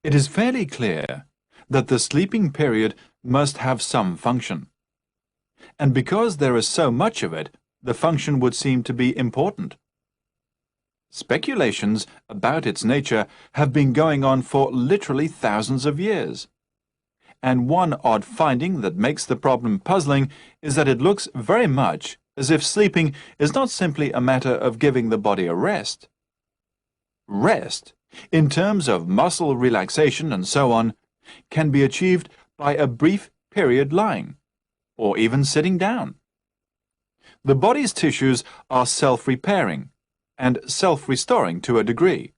It is fairly clear that the sleeping period must have some function. And because there is so much of it, the function would seem to be important. Speculations about its nature have been going on for literally thousands of years. And one odd finding that makes the problem puzzling is that it looks very much as if sleeping is not simply a matter of giving the body a rest. Rest, in terms of muscle relaxation and so on, can be achieved by a brief period lying, or even sitting down. The body's tissues are self-repairing and self-restoring to a degree,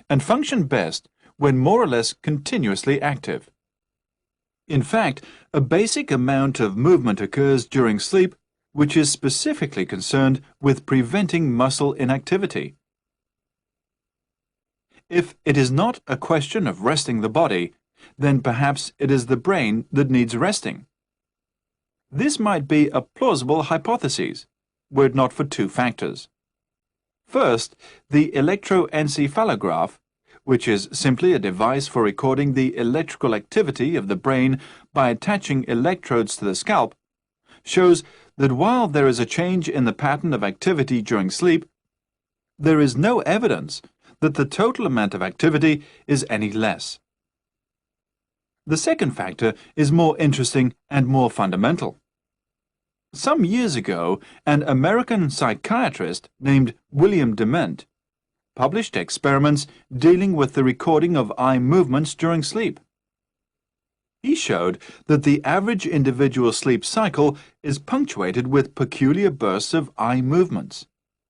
and function best when more or less continuously active. In fact, a basic amount of movement occurs during sleep which is specifically concerned with preventing muscle inactivity. If it is not a question of resting the body, then perhaps it is the brain that needs resting. This might be a plausible hypothesis, were it not for two factors. First, the electroencephalograph, which is simply a device for recording the electrical activity of the brain by attaching electrodes to the scalp, shows that while there is a change in the pattern of activity during sleep, there is no evidence that the total amount of activity is any less. The second factor is more interesting and more fundamental. Some years ago, an American psychiatrist named William Dement published experiments dealing with the recording of eye movements during sleep. He showed that the average individual sleep cycle is punctuated with peculiar bursts of eye movements,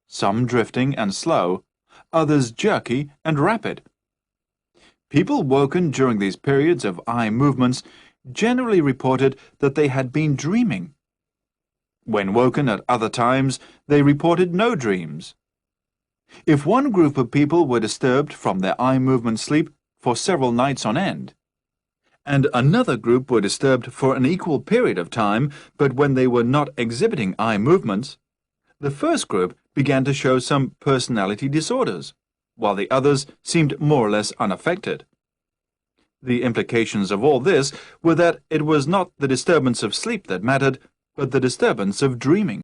some drifting and slow, others jerky and rapid. People woken during these periods of eye movements generally reported that they had been dreaming. When woken at other times, they reported no dreams. If one group of people were disturbed from their eye movement sleep for several nights on end, and another group were disturbed for an equal period of time, but when they were not exhibiting eye movements, the first group began to show some personality disorders, while the others seemed more or less unaffected. The implications of all this were that it was not the disturbance of sleep that mattered, but the disturbance of dreaming.